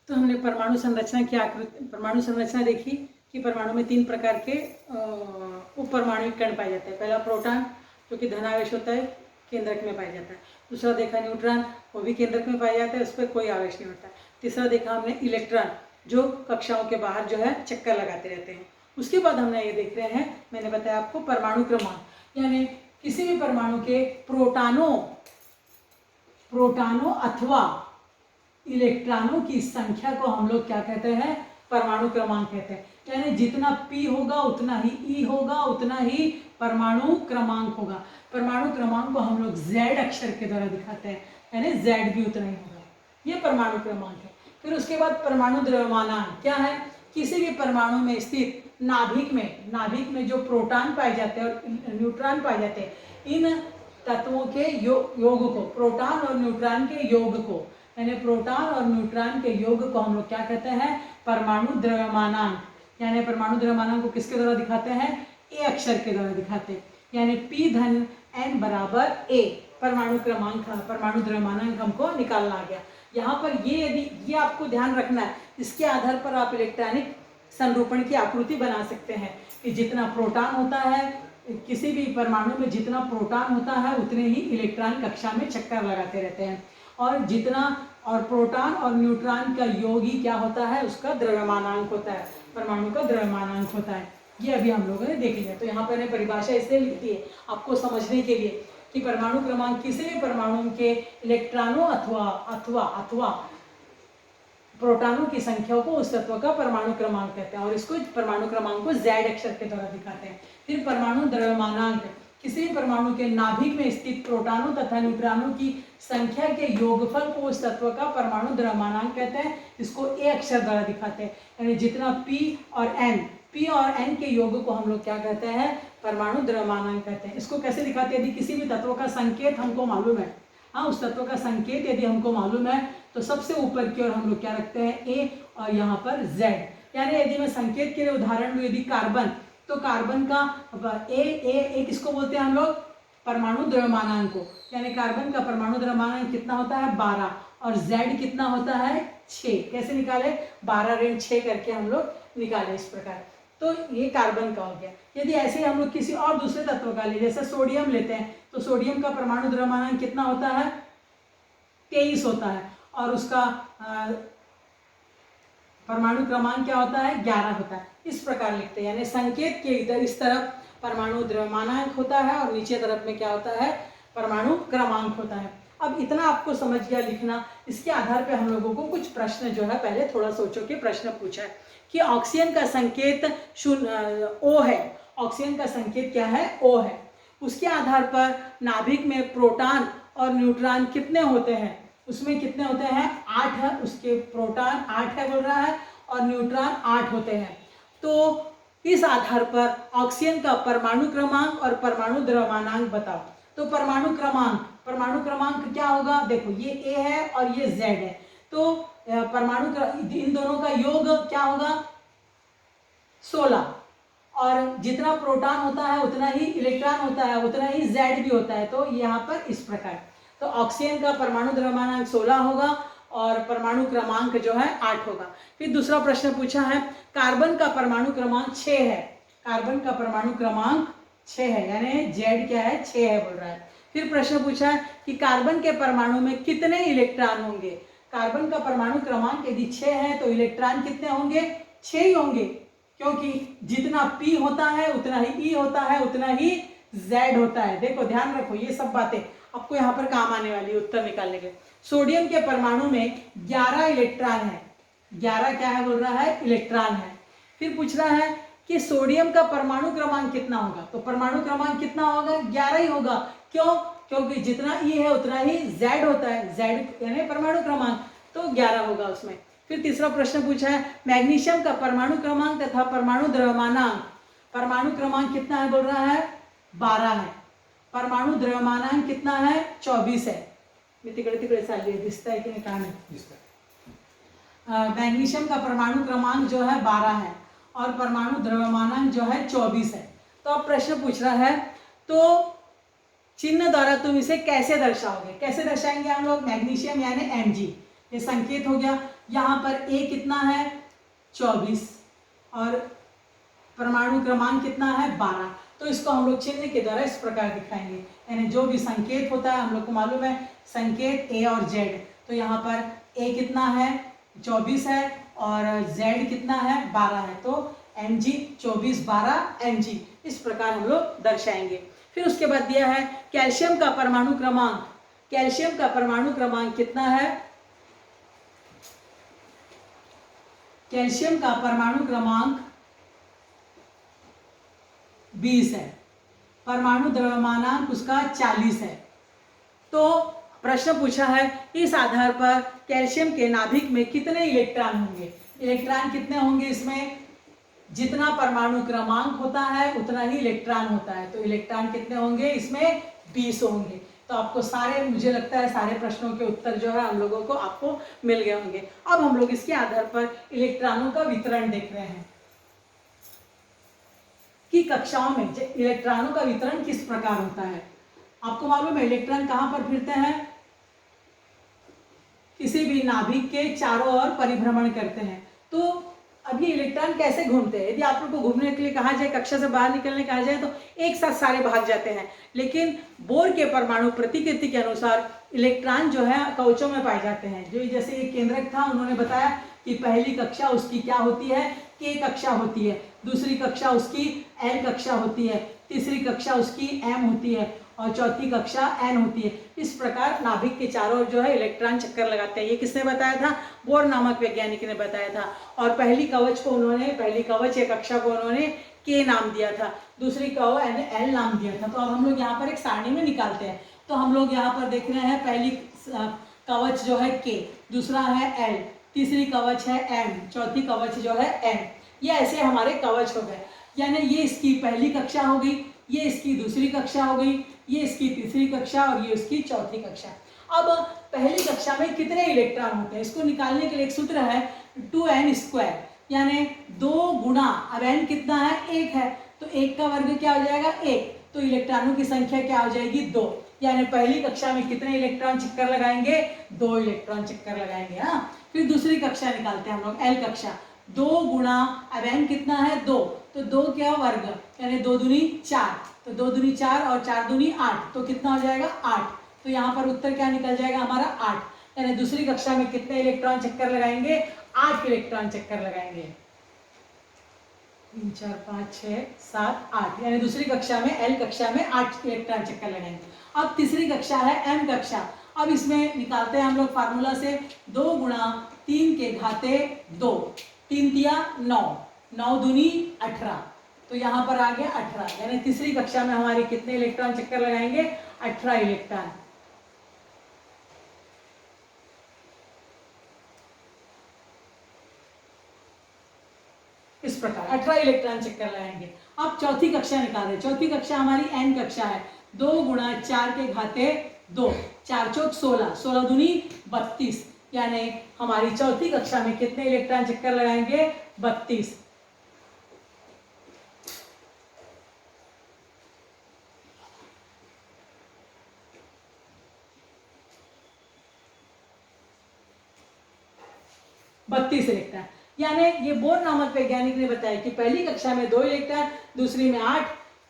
तो हमने परमाणु संरचना की आकृति, परमाणु संरचना देखी कि परमाणु में 3 प्रकार के उप परमाणुविक कण पाए जाते हैं। पहला प्रोटॉन जो कि धनावेश होता है, केंद्रक में पाया जाता है। दूसरा देखा न्यूट्रॉन, वो भी केंद्रक में पाया जाता है, उस पर कोई आवेश नहीं होता है। तीसरा देखा हमने इलेक्ट्रॉन जो कक्षाओं के बाहर जो है चक्कर लगाते रहते हैं। उसके बाद हमने ये देख रहे हैं, मैंने बताया आपको परमाणु क्रमांक, यानी किसी भी परमाणु के प्रोटॉनों अथवा इलेक्ट्रॉनों की संख्या को हम लोग क्या कहते हैं, परमाणु क्रमांक कहते हैं। यानी जितना P होगा उतना ही E होगा, उतना ही परमाणु क्रमांक होगा। परमाणु क्रमांक को हम लोग Z अक्षर के द्वारा दिखाते हैं, यानी Z भी उतना ही होगा। ये परमाणु क्रमांक है। फिर उसके बाद परमाणु द्रव्यमानांक क्या है, किसी भी परमाणु में स्थित नाभिक में जो प्रोटॉन पाए जाते हैं और न्यूट्रॉन पाए जाते हैं, इन तत्वों के योग को, प्रोटॉन और न्यूट्रॉन के योग को, यानी प्रोटॉन और न्यूट्रॉन के योग को हम लोग क्या कहते हैं, परमाणु द्रव्यमानांक। यानी परमाणु द्रव्यमानांक को किसके द्वारा दिखाते हैं, ए अक्षर के द्वारा दिखाते हैं। यानी P धन N बराबर A परमाणु क्रमांक, परमाणु द्रव्यमानांक हमको निकालना आ गया। यहाँ पर ये आपको ध्यान रखना है, इसके आधार पर आप इलेक्ट्रॉनिक संरूपण की आकृति बना सकते हैं कि जितना प्रोटॉन होता है, किसी भी परमाणु में जितना प्रोटॉन होता है उतने ही इलेक्ट्रॉन कक्षा में चक्कर लगाते रहते हैं, और प्रोटॉन और न्यूट्रॉन का योग ही क्या होता है, उसका द्रव्यमानांक होता है, परमाणु का द्रव्यमानांक होता है। ये अभी हम लोगों ने देख लिया। तो यहाँ पर मैंने परिभाषा इसलिए लिख दी है आपको समझने के लिए कि परमाणु क्रमांक किसी भी परमाणु के इलेक्ट्रॉनों अथवा प्रोटॉनों की संख्या को उस तत्व का परमाणु क्रमांक कहते हैं, और इसको परमाणु क्रमांक को Z अक्षर के द्वारा दिखाते हैं। फिर परमाणु द्रव्यमानांक किसी भी परमाणु के नाभिक में स्थित प्रोटॉनों तथा न्यूट्रॉनों की संख्या के योगफल को उस तत्व का परमाणु द्रव्यमानांक कहते हैं, इसको A अक्षर द्वारा दिखाते हैं। यानी जितना P और N के योग को हम लोग क्या कहते हैं, परमाणु द्रव्यमानांक कहते हैं। इसको कैसे दिखाते हैं, यदि किसी भी तत्व का संकेत हमको मालूम है, उस तत्व का संकेत यदि हमको मालूम है तो सबसे ऊपर की ओर हम लोग क्या रखते हैं, A, और यहाँ पर Z। यानी यदि मैं संकेत के लिए उदाहरण लूँ, यदि कार्बन, तो कार्बन का ए किसको बोलते हैं हम लोग, परमाणु द्रव्यमानांक को। यानी कार्बन का परमाणु द्रव्यमानांक कितना होता है, 12, और Z कितना होता है, 6। कैसे निकाले, 12 ऋण 6 करके हम लोग निकाले इस प्रकार। तो ये कार्बन का हो गया। यदि ऐसे ही हम लोग किसी और दूसरे तत्व का ले, जैसे सोडियम लेते हैं, तो सोडियम का परमाणु द्रव्यमानांक कितना होता है, 23 होता है, और उसका परमाणु क्रमांक क्या होता है, 11 होता है। इस प्रकार लिखते हैं, यानी संकेत के इधर इस तरफ परमाणु द्रव्यमानांक होता है और नीचे तरफ में क्या होता है, परमाणु क्रमांक होता है। अब इतना आपको समझ गया लिखना। इसके आधार पे हम लोगों को कुछ प्रश्न जो है, पहले थोड़ा सोचो कि प्रश्न पूछा है कि ऑक्सीजन का संकेत O है, ऑक्सीजन का संकेत क्या है, O है। उसके आधार पर नाभिक में प्रोटॉन और न्यूट्रॉन कितने होते हैं, उसमें कितने होते हैं, 8 है। उसके प्रोटॉन 8 है बोल रहा है, और न्यूट्रॉन 8 होते हैं। तो इस आधार पर ऑक्सीजन का परमाणु क्रमांक और परमाणु द्रव्यमानांक बताओ। तो परमाणु क्रमांक क्या होगा, देखो ये A है और ये Z है, तो इन दोनों का योग क्या होगा, 16, और जितना प्रोटॉन होता है उतना ही इलेक्ट्रॉन होता है, उतना ही Z भी होता है। तो यहाँ पर इस प्रकार, तो ऑक्सीजन का परमाणु द्रव्यमानांक 16 होगा और परमाणु क्रमांक जो है 8 होगा। फिर दूसरा प्रश्न पूछा है, कार्बन का परमाणु क्रमांक 6 है, कार्बन का परमाणु क्रमांक 6 है, यानी Z क्या है, 6 है बोल रहा है। फिर प्रश्न पूछा है कि कार्बन के परमाणु में कितने इलेक्ट्रॉन होंगे। कार्बन का परमाणु क्रमांक यदि 6 है तो इलेक्ट्रॉन कितने होंगे, 6 ही होंगे, क्योंकि जितना P होता है उतना ही E होता है, उतना ही Z होता है। देखो ध्यान रखो, ये सब बातें आपको यहाँ पर काम आने वाली है उत्तर निकालने के। सोडियम के परमाणु में 11 इलेक्ट्रॉन है, 11 क्या है बोल रहा है, इलेक्ट्रॉन है। फिर पूछ रहा है कि सोडियम का परमाणु क्रमांक कितना होगा, तो परमाणु क्रमांक कितना होगा, 11 ही होगा। क्यों, क्योंकि जितना E है उतना ही Z होता है, Z यानी परमाणु क्रमांक, तो 11 होगा उसमें। फिर तीसरा प्रश्न पूछा है, मैग्नीशियम का परमाणु क्रमांक तथा परमाणु द्रव्यमानांक, परमाणु क्रमांक कितना है बोल रहा है, 12 है, परमाणु द्रव्यमानांक कितना है, 24 है। मी तिकडे चालली आहे, दिसत आहे की नाही काय नाही, मैग्नीशियम का परमाणु क्रमांक जो है 12 है और परमाणु द्रव्यमानांक जो है 24 है। तो अब प्रश्न पूछ रहा है, तो चिन्ह द्वारा तुम इसे कैसे दर्शाओगे, कैसे दर्शाएंगे हम लोग, मैग्नीशियम यानी Mg, ये संकेत हो गया। यहाँ पर ए कितना है 24 और परमाणु क्रमांक कितना है 12। तो इसको हम लोग चिन्ह के द्वारा इस प्रकार दिखाएंगे, यानी जो भी संकेत होता है हम लोग को मालूम है संकेत ए और जेड। तो यहाँ पर ए कितना है 24 है और जेड कितना है 12 है, तो mg 24 12 mg, इस प्रकार हम लोग दर्शाएंगे। फिर उसके बाद दिया है कैल्शियम का परमाणु क्रमांक। कैल्शियम का परमाणु क्रमांक कितना है, कैल्शियम का परमाणु क्रमांक 20 है, परमाणु द्रव्यमानांक उसका 40 है। तो प्रश्न पूछा है इस आधार पर कैल्शियम के नाभिक में कितने इलेक्ट्रॉन होंगे। इलेक्ट्रॉन कितने होंगे, इसमें जितना परमाणु क्रमांक होता है उतना ही इलेक्ट्रॉन होता है, तो इलेक्ट्रॉन कितने होंगे इसमें 20 होंगे। तो आपको सारे, मुझे लगता है सारे प्रश्नों के उत्तर जो है हम लोगों को आपको मिल गए होंगे। अब हम लोग इसके आधार पर इलेक्ट्रॉनों का वितरण देख रहे हैं कि कक्षाओं में इलेक्ट्रॉनों का वितरण किस प्रकार होता है। आपको मालूम है इलेक्ट्रॉन कहां पर फिरते हैं, किसी भी नाभिक के चारों ओर परिभ्रमण करते हैं। तो अब ये इलेक्ट्रॉन कैसे घूमते हैं, यदि आप लोग को घूमने के लिए कहा जाए, कक्षा से बाहर निकलने कहा जाए तो एक साथ सारे भाग जाते हैं, लेकिन बोर के परमाणु प्रतिकृति के अनुसार इलेक्ट्रॉन जो है कवचों में पाए जाते हैं। जो जैसे ये केंद्रक था, उन्होंने बताया कि पहली कक्षा उसकी क्या होती है, के कक्षा होती है, दूसरी कक्षा उसकी एल कक्षा होती है, तीसरी कक्षा उसकी एम होती है और चौथी कक्षा एन होती है। इस प्रकार नाभिक के चारों ओर जो है इलेक्ट्रॉन चक्कर लगाते हैं। ये किसने बताया था, बोर नामक वैज्ञानिक ने बताया था। और पहली कवच को उन्होंने, पहली कवच या कक्षा को उन्होंने के नाम दिया था, दूसरी को एल नाम दिया था। तो अब हम लोग यहाँ पर एक सारणी में निकालते हैं। तो हम लोग यहाँ पर देख रहे हैं पहली कवच जो है के, दूसरा है एल, तीसरी कवच है एम, चौथी कवच जो है एन। ये ऐसे हमारे कवच हो गए, यानी ये इसकी पहली कक्षा हो गई, ये इसकी दूसरी कक्षा हो गई, ये इसकी तीसरी कक्षा और ये इसकी चौथी कक्षा। अब पहली कक्षा में कितने इलेक्ट्रॉन होते हैं, इसको निकालने के लिए एक सूत्र है 2n², यानी 2 गुणा, अब n कितना है 1 है, तो 1 का वर्ग क्या हो जाएगा 1, तो इलेक्ट्रॉनों की संख्या क्या हो जाएगी 2, यानी पहली कक्षा में कितने इलेक्ट्रॉन चक्कर लगाएंगे 2 इलेक्ट्रॉन चक्कर लगाएंगे। हाँ, फिर दूसरी कक्षा निकालते हैं हम लोग, एल कक्षा, 2 गुणा, अब n कितना है 2, तो 2 क्या वर्ग, यानी 2 दूनी 4, तो 2 दूनी 4 और 4 दूनी 8, तो कितना हो जाएगा 8। तो यहाँ पर उत्तर क्या निकल जाएगा हमारा 8, यानी दूसरी कक्षा में कितने इलेक्ट्रॉन चक्कर लगाएंगे 8 इलेक्ट्रॉन चक्कर लगाएंगे। 3 4 5 6 7 8, यानी दूसरी कक्षा में एल कक्षा में 8 इलेक्ट्रॉन चक्कर लगाएंगे। अब तीसरी कक्षा है एम कक्षा। अब इसमें निकालते हैं हम लोग फार्मूला से, 2 गुणा 3 के घाते 2, 3 दिया 9, 9 दूनी 18, तो यहाँ पर आ गया 18, यानी तीसरी कक्षा में हमारे कितने इलेक्ट्रॉन चक्कर लगाएंगे 18 इलेक्ट्रॉन। इस प्रकार 18 इलेक्ट्रॉन चक्कर लगाएंगे। अब चौथी कक्षा निकाल रहे, चौथी कक्षा हमारी एन कक्षा है, 2 गुणा 4 के घाते 2, 4 चौक 16, 16 दूनी 32, यानी हमारी चौथी कक्षा में कितने इलेक्ट्रॉन चक्कर लगाएंगे 32। इलेक्ट्रॉन, यानी ये बोर नामक वैज्ञानिक ने बताया कि पहली कक्षा में 2 इलेक्ट्रॉन, दूसरी में 8,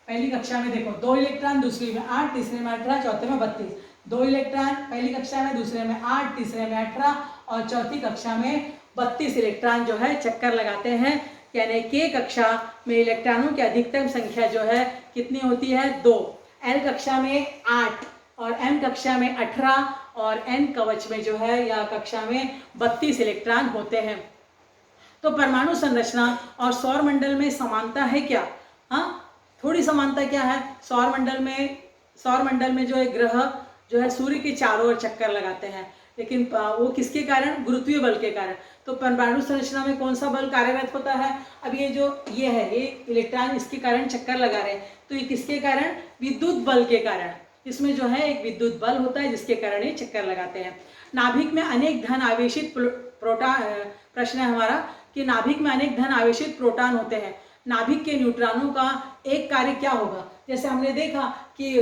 पहली कक्षा में देखो 2 इलेक्ट्रॉन, दूसरी में 8, तीसरे में 18, चौथे में 32, 2 इलेक्ट्रॉन पहली कक्षा में, दूसरे में 8, तीसरे में 18 और चौथी कक्षा में 32 इलेक्ट्रॉन जो है चक्कर लगाते हैं। यानी के कक्षा में इलेक्ट्रॉनों की अधिकतम संख्या जो है कितनी होती है 2, एल कक्षा में 8 और एम कक्षा में 18 और एन कवच में जो है या कक्षा में 32 इलेक्ट्रॉन होते हैं। तो परमाणु संरचना और सौर मंडल में समानता है क्या? हाँ, थोड़ी समानता क्या है, सौर मंडल में जो है ग्रह जो है सूर्य के चारों ओर चक्कर लगाते हैं, लेकिन वो किसके कारण, गुरुत्वीय बल के कारण। तो परमाणु संरचना में कौन सा बल कार्यरत होता है? अब ये है ये इलेक्ट्रॉन इसके कारण चक्कर लगा रहे हैं, तो ये किसके कारण, विद्युत बल के कारण। इसमें जो है एक विद्युत बल होता है जिसके कारण ये चक्कर लगाते हैं। नाभिक में अनेक धन आवेशित प्रोटॉन, प्रश्न है हमारा कि नाभिक में अनेक धन आवेशित प्रोटॉन होते हैं, नाभिक के न्यूट्रॉनों का एक कार्य क्या होगा? जैसे हमने देखा कि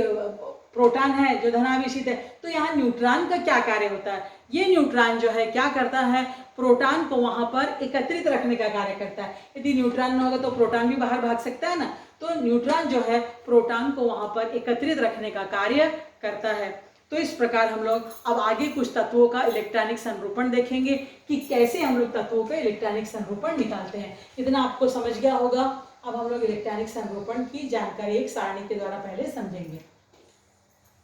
प्रोटॉन है जो धनावेशित है, तो यहाँ न्यूट्रॉन का क्या कार्य होता है? ये न्यूट्रॉन जो है क्या करता है, प्रोटॉन को वहां पर एकत्रित रखने का कार्य करता है। यदि न्यूट्रॉन न होगा तो प्रोटॉन भी बाहर भाग सकता है ना, तो न्यूट्रॉन जो है प्रोटॉन को वहां पर एकत्रित रखने का कार्य करता है। तो इस प्रकार हम लोग अब आगे कुछ तत्वों का इलेक्ट्रॉनिक संरूपण देखेंगे कि कैसे हम लोग तत्वों का इलेक्ट्रॉनिक संरूपण निकालते हैं। इतना आपको समझ गया होगा। अब हम लोग इलेक्ट्रॉनिक संरूपण की जानकारी एक सारणी के द्वारा पहले समझेंगे।